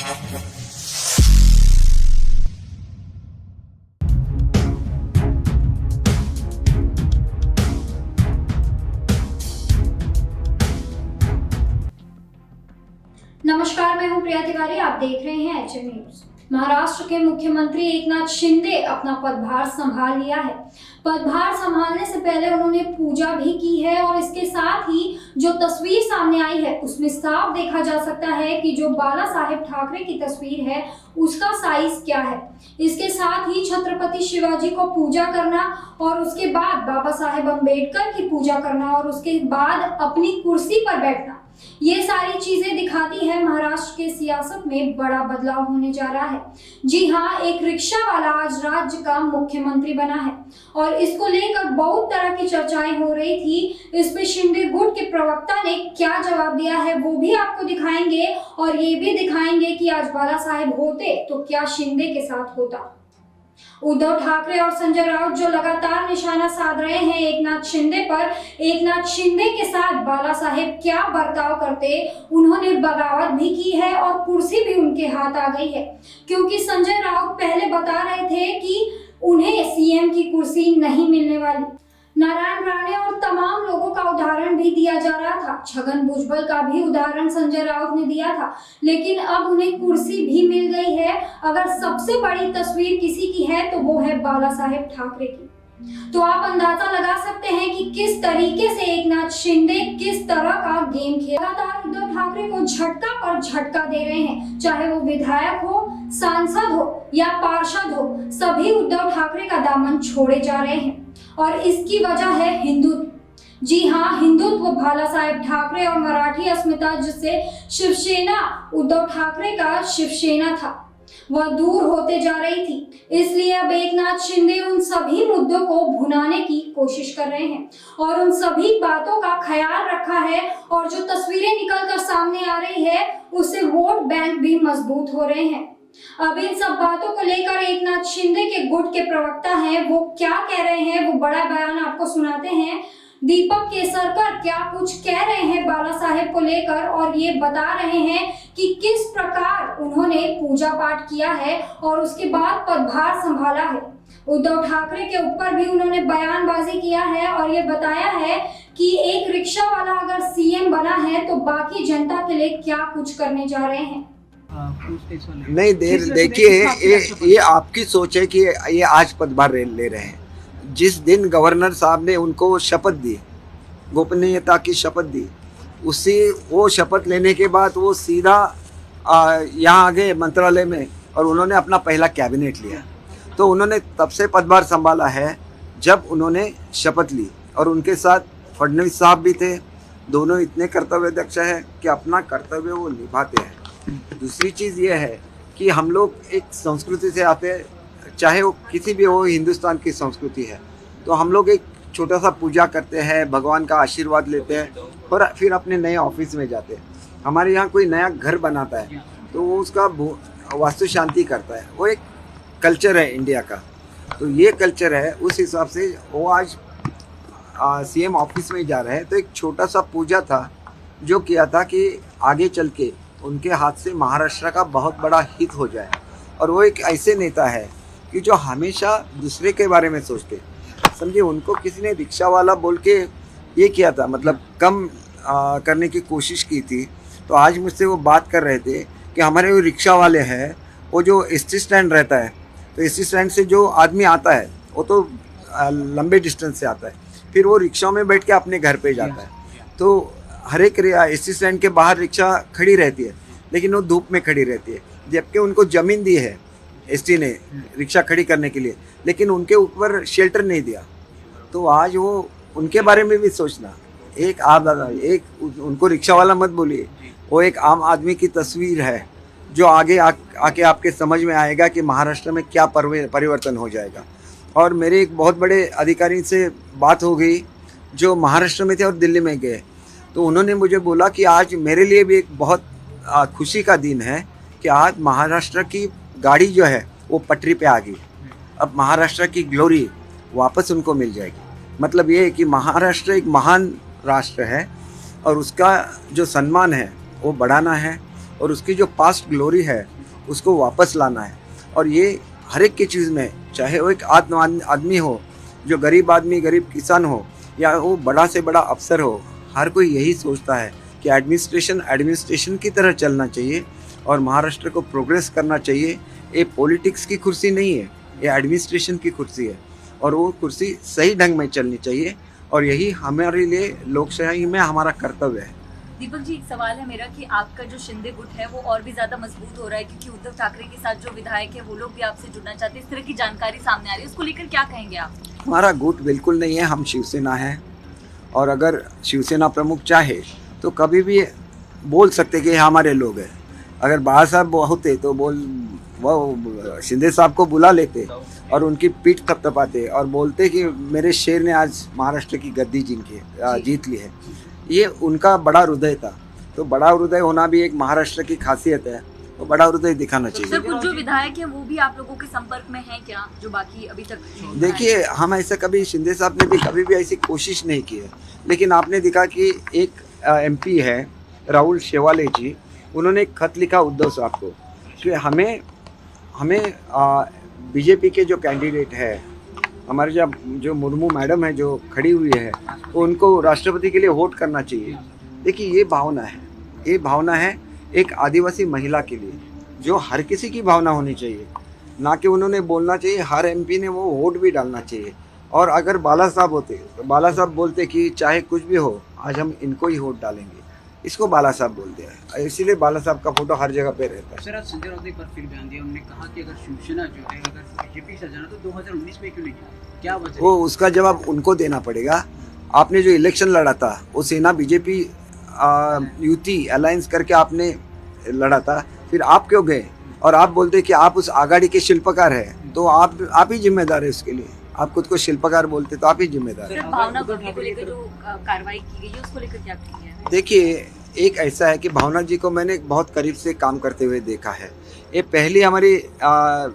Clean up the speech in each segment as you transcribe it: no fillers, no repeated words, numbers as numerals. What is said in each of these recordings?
नमस्कार, मैं हूं प्रिया तिवारी। आप देख रहे हैं एचएम न्यूज। महाराष्ट्र के मुख्यमंत्री एकनाथ शिंदे अपना पदभार संभाल लिया है। पदभार संभालने से पहले उन्होंने पूजा भी की है और इसके साथ ही जो तस्वीर सामने आई है उसमें साफ देखा जा सकता है कि जो बाला साहेब ठाकरे की तस्वीर है उसका साइज क्या है। इसके साथ ही छत्रपति शिवाजी को पूजा करना और उसके बाद बाबा साहेब अम्बेडकर की पूजा करना और उसके बाद अपनी कुर्सी पर बैठना, ये सारी चीजें दिखाती है महाराष्ट्र के सियासत में बड़ा बदलाव होने जा रहा है। जी हाँ, एक रिक्शा वाला आज राज्य का मुख्यमंत्री बना है और इसको लेकर बहुत तरह की चर्चाएं हो रही थी। इस पे शिंदे गुट के प्रवक्ता ने क्या जवाब दिया है वो भी आपको दिखाएंगे और ये भी दिखाएंगे कि आज बाला साहेब होते तो क्या शिंदे के साथ होता। उद्धव ठाकरे और संजय राउत जो लगातार निशाना साध रहे हैं एकनाथ शिंदे पर, एकनाथ शिंदे के साथ बाला साहेब क्या बर्ताव करते, उन्होंने बगावत भी की है और कुर्सी भी उनके हाथ आ गई है। क्योंकि संजय राउत पहले बता रहे थे कि उन्हें सीएम की कुर्सी नहीं मिलने वाली। नारायण राणे और तमाम लोगों का उदाहरण भी दिया जा रहा था। छगन भुजबल का भी उदाहरण संजय राउत ने दिया था, लेकिन अब उन्हें कुर्सी भी मिल गई है। अगर सबसे बड़ी तस्वीर किसी की है तो वो है बाला साहेब ठाकरे की। तो आप अंदाजा लगा सकते हैं कि किस तरीके से एकनाथ शिंदे किस तरह का गेम खेल लगातार उद्धव ठाकरे को झटका पर झटका दे रहे हैं। चाहे वो विधायक हो, सांसद हो या पार्षद हो, सभी उद्धव ठाकरे का दामन छोड़े जा रहे हैं और इसकी वजह है हिंदुत्व। जी हाँ, हिंदुत्व। बाला साहेब ठाकरे और मराठी अस्मिता जिससे शिवसेना उद्धव ठाकरे का शिवसेना था, वह दूर होते जा रही थी। इसलिए अब एकनाथ शिंदे उन सभी मुद्दों को भुनाने की कोशिश कर रहे हैं और उन सभी बातों का ख्याल रखा है और जो तस्वीरें निकलकर सामने आ रही है उससे वोट बैंक भी मजबूत हो रहे हैं। अब इन सब बातों को लेकर एकनाथ शिंदे के गुट के प्रवक्ता हैं, वो क्या कह रहे हैं, वो बड़ा बयान आपको सुनाते हैं। दीपक केसरकर क्या कुछ कह रहे हैं बाला साहेब को लेकर और ये बता रहे हैं कि किस प्रकार उन्होंने पूजा पाठ किया है और उसके बाद पदभार संभाला है। उद्धव ठाकरे के ऊपर भी उन्होंने बयानबाजी किया है और ये बताया है कि एक रिक्शा वाला अगर सीएम बना है तो बाकी जनता के लिए क्या कुछ करने जा रहे हैं। नहीं, देखिए ये आपकी सोच है कि ये आज पदभार ले रहे हैं। जिस दिन गवर्नर साहब ने उनको शपथ दी, गोपनीयता की शपथ दी, वो शपथ लेने के बाद वो सीधा यहाँ आ गए मंत्रालय में और उन्होंने अपना पहला कैबिनेट लिया। तो उन्होंने तब से पदभार संभाला है जब उन्होंने शपथ ली और उनके साथ फडणवीस साहब भी थे। दोनों इतने कर्तव्यदक्ष हैं कि अपना कर्तव्य वो निभाते हैं। दूसरी चीज़ ये है कि हम लोग एक संस्कृति से आते हैं, चाहे वो किसी भी हो, हिंदुस्तान की संस्कृति है, तो हम लोग एक छोटा सा पूजा करते हैं, भगवान का आशीर्वाद लेते हैं और फिर अपने नए ऑफिस में जाते हैं। हमारे यहाँ कोई नया घर बनाता है तो वो उसका वास्तु शांति करता है। वो एक कल्चर है इंडिया का, तो ये कल्चर है। उस हिसाब से वो आज सीएम ऑफिस में जा रहे हैं, तो एक छोटा सा पूजा था जो किया था कि आगे चल के उनके हाथ से महाराष्ट्र का बहुत बड़ा हित हो जाए। और वो एक ऐसे नेता है कि जो हमेशा दूसरे के बारे में सोचते, समझिए उनको किसी ने रिक्शा वाला बोल के ये किया था, मतलब कम करने की कोशिश की थी। तो आज मुझसे वो बात कर रहे थे कि हमारे वो रिक्शा वाले हैं, वो जो एसटी स्टैंड रहता है, तो एसटी स्टैंड से जो आदमी आता है वो तो लंबे डिस्टेंस से आता है, फिर वो रिक्शा में बैठ के अपने घर पे जाता है। तो हर एक एसटी स्टैंड के बाहर रिक्शा खड़ी रहती है, लेकिन वो धूप में खड़ी रहती है, जबकि उनको ज़मीन दी है एसटी ने रिक्शा खड़ी करने के लिए, लेकिन उनके ऊपर शेल्टर नहीं दिया। तो आज वो उनके बारे में भी सोचना। एक उनको रिक्शा वाला मत बोलिए, वो एक आम आदमी की तस्वीर है जो आगे आके आपके समझ में आएगा कि महाराष्ट्र में क्या परिवर्तन हो जाएगा। और मेरे एक बहुत बड़े अधिकारी से बात हो गई जो महाराष्ट्र में थे और दिल्ली में गए, तो उन्होंने मुझे बोला कि आज मेरे लिए भी एक बहुत खुशी का दिन है कि आज महाराष्ट्र की गाड़ी जो है वो पटरी पे आ गई। अब महाराष्ट्र की ग्लोरी वापस उनको मिल जाएगी। मतलब ये है कि महाराष्ट्र एक महान राष्ट्र है और उसका जो सम्मान है वो बढ़ाना है और उसकी जो पास्ट ग्लोरी है उसको वापस लाना है। और ये हर एक की चीज़ में, चाहे वो एक आदमी हो, जो गरीब आदमी, गरीब किसान हो, या वो बड़ा से बड़ा अफसर हो, हर कोई यही सोचता है कि एडमिनिस्ट्रेशन की तरह चलना चाहिए और महाराष्ट्र को प्रोग्रेस करना चाहिए। ये पॉलिटिक्स की कुर्सी नहीं है, ये एडमिनिस्ट्रेशन की कुर्सी है और वो कुर्सी सही ढंग में चलनी चाहिए और यही हमारे लिए लोकशाही में हमारा कर्तव्य है। दीपक जी, एक सवाल है मेरा कि आपका जो शिंदे गुट है वो और भी ज्यादा मजबूत हो रहा है क्योंकि उद्धव ठाकरे के साथ जो विधायक है वो लोग भी आपसे जुड़ना चाहते हैं, इस तरह की जानकारी सामने आ रही है, उसको लेकर क्या कहेंगे आप? हमारा गुट बिल्कुल नहीं है, हम शिवसेना है और अगर शिवसेना प्रमुख चाहे तो कभी भी बोल सकते कि ये हमारे लोग हैं। अगर बाला साहब होते तो वो शिंदे साहब को बुला लेते और उनकी पीठ थपथपाते और बोलते कि मेरे शेर ने आज महाराष्ट्र की गद्दी जीत ली है। ये उनका बड़ा हृदय था, तो बड़ा हृदय होना भी एक महाराष्ट्र की खासियत है, तो बड़ा हृदय दिखाना चाहिए। सर, कुछ जो विधायक हैं वो भी आप लोगों के संपर्क में हैं क्या, जो बाकी अभी तक? देखिए, हम ऐसा कभी, शिंदे साहब ने भी कभी भी ऐसी कोशिश नहीं की है, लेकिन आपने देखा कि एक MP है राहुल शेवाले जी, उन्होंने एक खत लिखा उद्धव साहब को कि हमें बीजेपी के जो कैंडिडेट है, हमारे जो मुर्मू मैडम है जो खड़ी हुई है, तो उनको राष्ट्रपति के लिए वोट करना चाहिए। देखिए, ये भावना है एक आदिवासी महिला के लिए, जो हर किसी की भावना होनी चाहिए, ना कि उन्होंने बोलना चाहिए, हर MP ने वो वोट भी डालना चाहिए। और अगर बाला साहब होते तो बाला साहब बोलते कि चाहे कुछ भी हो, आज हम इनको ही वोट डालेंगे, इसको बाला साहब बोलते हैं, इसीलिए बाला साहब का फोटो हर जगह पे रहता है। सर, आज संजय राउत ने एक बार फिर बयान दिया, उन्होंने कहा कि अगर शिवसेना जो है अगर बीजेपी से जाना तो 2019 में क्यों नहीं किया, क्या वजह? वो उसका जवाब उनको देना पड़ेगा। आपने जो इलेक्शन लड़ा था वो सेना बीजेपी युति अलायंस करके आपने लड़ा था, फिर आप क्यों गए? और आप बोलते कि आप उस आघाड़ी के शिल्पकार हैं, तो आप ही जिम्मेदार है उसके लिए। आप खुद को शिल्पकार बोलते तो आप ही जिम्मेदार है। भावना को लेकर जो कार्रवाई की गई है उसको लेकर क्या किया है? देखिए, एक ऐसा है कि भावना जी को मैंने बहुत करीब से काम करते हुए देखा है। ये पहली हमारी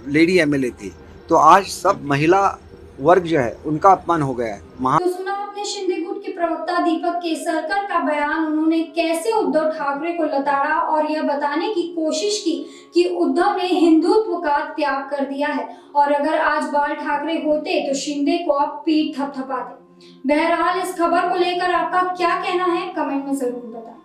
लेडी MLA थी, तो आज सब महिला वर्ग जो है उनका अपमान हो गया है। तो सुना आपने शिंदे गुट के प्रवक्ता दीपक केसरकर का बयान। उन्होंने कैसे उद्धव ठाकरे को लताड़ा और यह बताने की कोशिश की कि उद्धव ने हिंदुत्व का त्याग कर दिया है और अगर आज बाल ठाकरे होते तो शिंदे को आप पीठ थपथपाते। बहरहाल, इस खबर को लेकर आपका क्या कहना है, कमेंट में जरूर बताएं।